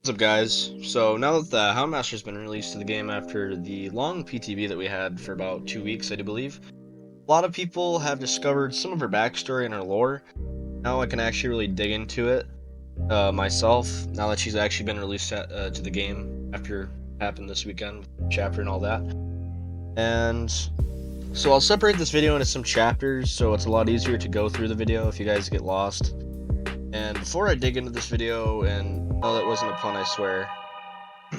What's up, guys? So now that the Houndmaster's been released to the game after the long PTB that we had for about 2 weeks, I do believe, a lot of people have discovered some of her backstory and her lore. Now I can actually really dig into it myself, now that she's actually been released to the game after happened this weekend, chapter and all that. And so I'll separate this video into some chapters so it's a lot easier to go through the video if you guys get lost. And before I dig into this video, and no, that wasn't a pun, I swear. If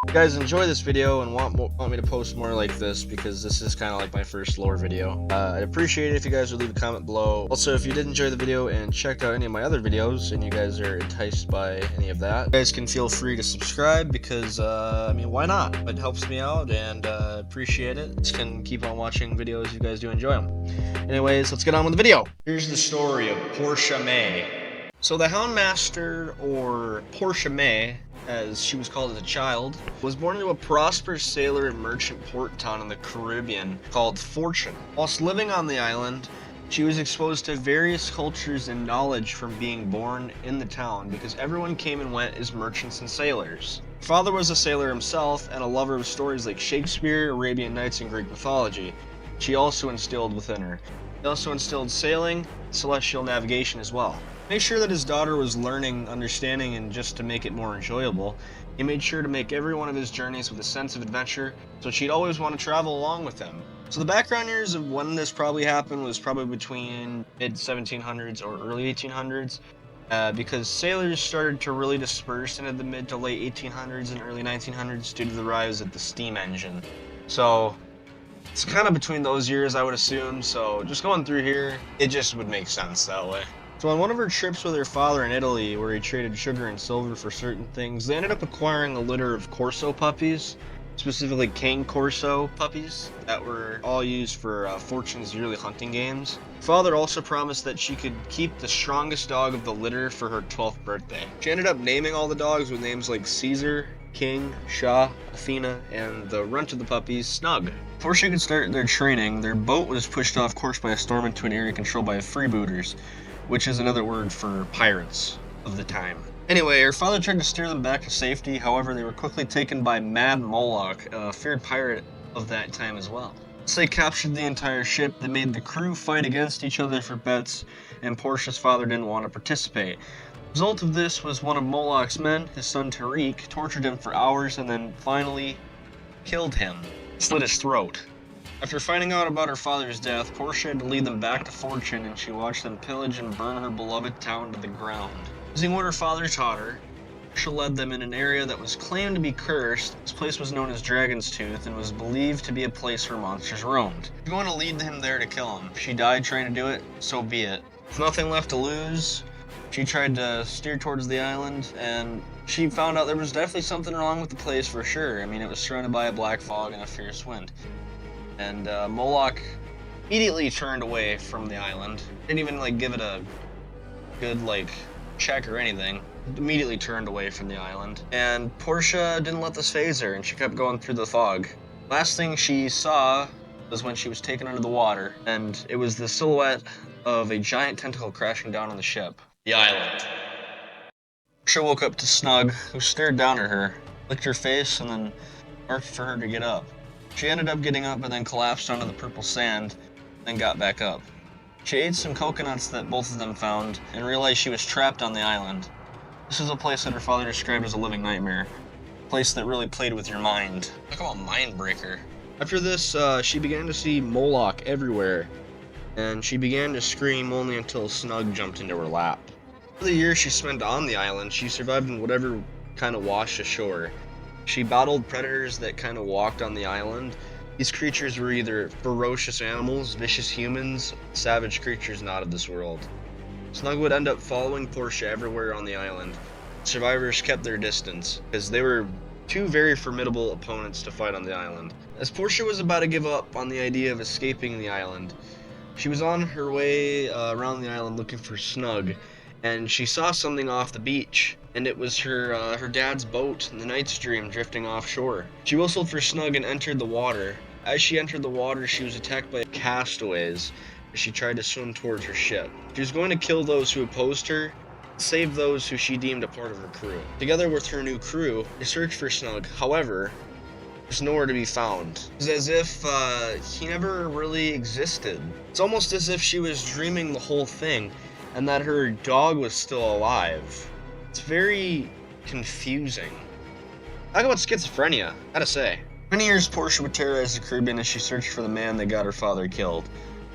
you guys enjoy this video and want me to post more like this, because this is kind of like my first lore video, I'd appreciate it if you guys would leave a comment below. Also, if you did enjoy the video and checked out any of my other videos and you guys are enticed by any of that, you guys can feel free to subscribe because, I mean, why not? It helps me out and appreciate it. Just can keep on watching videos if you guys do enjoy them. Anyways, let's get on with the video. Here's the story of Portia May. So the Houndmaster, or Portia May, as she was called as a child, was born into a prosperous sailor and merchant port town in the Caribbean called Fortune. Whilst living on the island, she was exposed to various cultures and knowledge from being born in the town because everyone came and went as merchants and sailors. Her father was a sailor himself and a lover of stories like Shakespeare, Arabian Nights, and Greek mythology. She also instilled within her. He also instilled sailing, celestial navigation as well. Make sure that his daughter was learning, understanding, and just to make it more enjoyable, he made sure to make every one of his journeys with a sense of adventure, so she'd always want to travel along with him. So the background years of when this probably happened was probably between mid-1700s or early 1800s, because sailors started to really disperse into the mid to late 1800s and early 1900s due to the rise of the steam engine. So it's kind of between those years, I would assume, so just going through here, it just would make sense that way. So on one of her trips with her father in Italy, where he traded sugar and silver for certain things, they ended up acquiring a litter of Corso puppies, specifically Cane Corso puppies, that were all used for Fortune's yearly hunting games. Father also promised that she could keep the strongest dog of the litter for her 12th birthday. She ended up naming all the dogs with names like Caesar, King, Shah, Athena, and the runt of the puppies, Snug. Before she could start their training, their boat was pushed off course by a storm into an area controlled by freebooters, which is another word for pirates of the time. Anyway, her father tried to steer them back to safety, however they were quickly taken by Mad Moloch, a feared pirate of that time as well. Once they captured the entire ship, they made the crew fight against each other for bets, and Portia's father didn't want to participate. The result of this was one of Moloch's men, his son Tariq, tortured him for hours and then finally killed him, slit his throat. After finding out about her father's death, Portia had to lead them back to Fortune, and she watched them pillage and burn her beloved town to the ground. Using what her father taught her, Portia led them in an area that was claimed to be cursed. This place was known as Dragon's Tooth and was believed to be a place where monsters roamed. You're going to lead him there to kill him. If she died trying to do it, so be it. With nothing left to lose, she tried to steer towards the island, and she found out there was definitely something wrong with the place for sure. I mean, it was surrounded by a black fog and a fierce wind. And Moloch immediately turned away from the island. Didn't even give it a good check or anything. Immediately turned away from the island. And Portia didn't let this faze her, and she kept going through the fog. Last thing she saw was when she was taken under the water, and it was the silhouette of a giant tentacle crashing down on the ship. The island. Portia woke up to Snug, who stared down at her, licked her face, and then barked for her to get up. She ended up getting up and then collapsed onto the purple sand, then got back up. She ate some coconuts that both of them found, and realized she was trapped on the island. This is a place that her father described as a living nightmare. A place that really played with your mind. Talk about mind breaker. After this, she began to see Moloch everywhere, and she began to scream only until Snug jumped into her lap. For the year she spent on the island, she survived in whatever kind of washed ashore. She battled predators that kind of walked on the island. These creatures were either ferocious animals, vicious humans, savage creatures not of this world. Snug would end up following Portia everywhere on the island. Survivors kept their distance, because they were two very formidable opponents to fight on the island. As Portia was about to give up on the idea of escaping the island, she was on her way around the island looking for Snug, and she saw something off the beach, and it was her dad's boat in the Night's Dream drifting offshore. She whistled for Snug and entered the water. As she entered the water, she was attacked by castaways as she tried to swim towards her ship. She was going to kill those who opposed her, save those who she deemed a part of her crew. Together with her new crew, they search for Snug. However, there's nowhere to be found. It's as if he never really existed. It's almost as if she was dreaming the whole thing and that her dog was still alive. It's very confusing. Talk about schizophrenia, gotta say. For many years, Portia would terrorize the Caribbean as she searched for the man that got her father killed.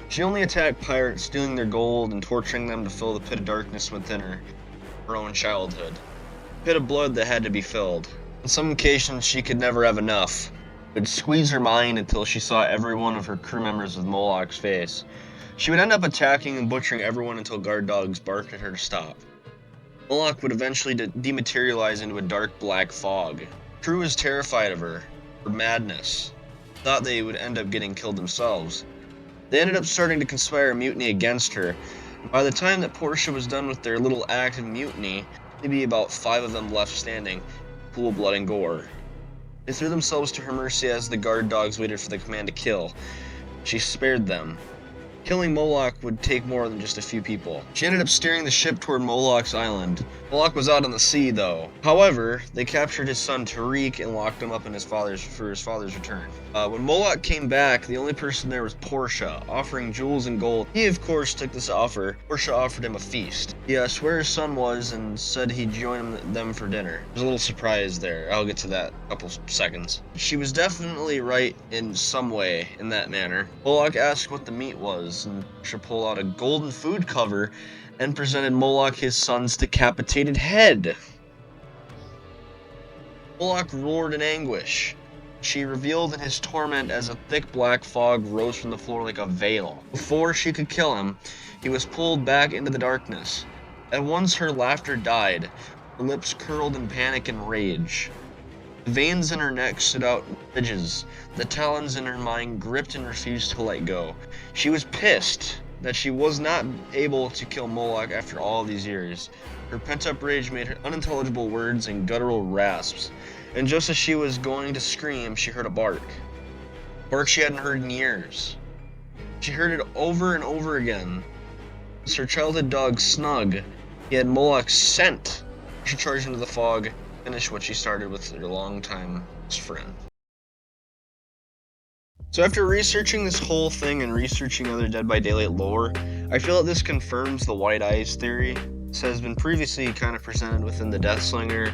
She only attacked pirates, stealing their gold and torturing them to fill the pit of darkness within her own childhood. A pit of blood that had to be filled. On some occasions, she could never have enough. It would squeeze her mind until she saw every one of her crew members with Moloch's face. She would end up attacking and butchering everyone until guard dogs barked at her to stop. Moloch would eventually dematerialize into a dark black fog. The crew was terrified of her madness. Thought they would end up getting killed themselves. They ended up starting to conspire a mutiny against her. By the time that Portia was done with their little act of mutiny, maybe about 5 of them left standing, pool of blood and gore. They threw themselves to her mercy as the guard dogs waited for the command to kill. She spared them. Killing Moloch would take more than just a few people. She ended up steering the ship toward Moloch's island. Moloch was out on the sea, though. However, they captured his son Tariq and locked him up in his father's return. When Moloch came back, the only person there was Portia, offering jewels and gold. He, of course, took this offer. Portia offered him a feast. He asked where his son was and said he'd join them for dinner. There's a little surprise there. I'll get to that in a couple seconds. She was definitely right in some way in that manner. Moloch asked what the meat was, and Portia pulled out a golden food cover and presented Moloch his son's decapitated head. Moloch roared in anguish. She revealed in his torment as a thick black fog rose from the floor like a veil. Before she could kill him, he was pulled back into the darkness. At once her laughter died, her lips curled in panic and rage. The veins in her neck stood out in ridges. The talons in her mind gripped and refused to let go. She was pissed that she was not able to kill Moloch after all these years. Her pent-up rage made her unintelligible words and guttural rasps. And just as she was going to scream, she heard a bark. A bark she hadn't heard in years. She heard it over and over again. It was her childhood dog, Snug. He had Moloch's scent. She charged into the fog, finished what she started with her longtime friend. So after researching this whole thing and researching other Dead by Daylight lore, I feel that this confirms the white eyes theory. This has been previously kind of presented within the Deathslinger,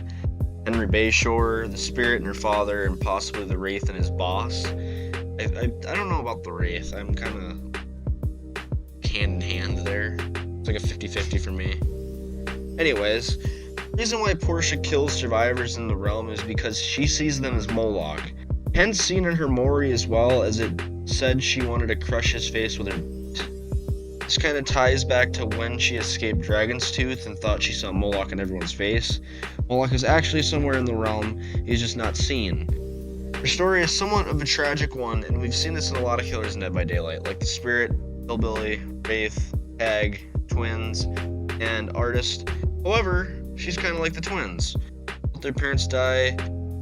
Henry Bayshore, the Spirit and her father, and possibly the Wraith and his boss. I don't know about the Wraith. I'm kind of hand in hand there. It's like a 50-50 for me. Anyways, the reason why Portia kills survivors in the realm is because she sees them as Moloch. Hence seen in her Mori as well, as it said she wanted to crush his face with her. This kind of ties back to when she escaped Dragon's Tooth and thought she saw Moloch in everyone's face. Moloch is actually somewhere in the realm, he's just not seen. Her story is somewhat of a tragic one, and we've seen this in a lot of killers in Dead by Daylight, like the Spirit, Hillbilly, Wraith, Hag, Twins, and Artist. However, she's kind of like the twins. Both their parents die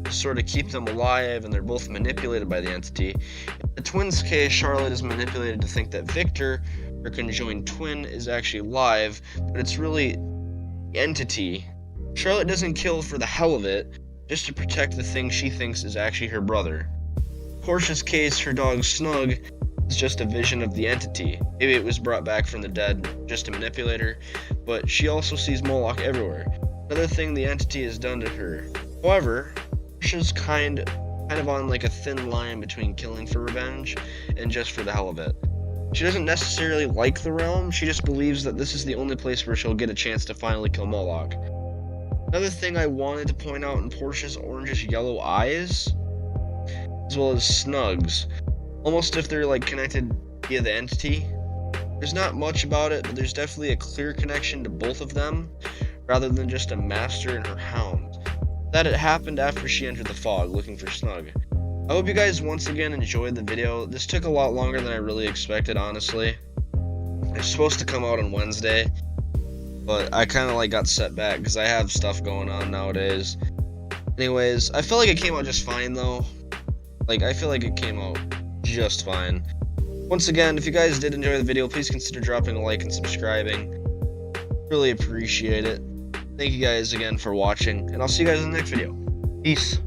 to sort of keep them alive, and they're both manipulated by the entity. In the twins' case, Charlotte is manipulated to think that Victor, her conjoined twin, is actually alive, but it's really the entity. Charlotte doesn't kill for the hell of it, just to protect the thing she thinks is actually her brother. In Portia's case, her dog Snug is just a vision of the entity. Maybe it was brought back from the dead just to manipulate her, but she also sees Moloch everywhere. Another thing the entity has done to her. However, Portia's kind of on like a thin line between killing for revenge and just for the hell of it. She doesn't necessarily like the realm, she just believes that this is the only place where she'll get a chance to finally kill Moloch. Another thing I wanted to point out in Portia's orangish yellow eyes, as well as Snug's, almost if they're like connected via the entity. There's not much about it, but there's definitely a clear connection to both of them, rather than just a master and her hound. That it happened after she entered the fog looking for Snug. I hope you guys once again enjoyed the video. This took a lot longer than I really expected, honestly. It's supposed to come out on Wednesday, but I kind of like got set back because I have stuff going on nowadays. Anyways, I feel like it came out just fine though. I feel like it came out just fine. Once again, if you guys did enjoy the video, please consider dropping a like and subscribing. Really appreciate it. Thank you guys again for watching, and I'll see you guys in the next video. Peace.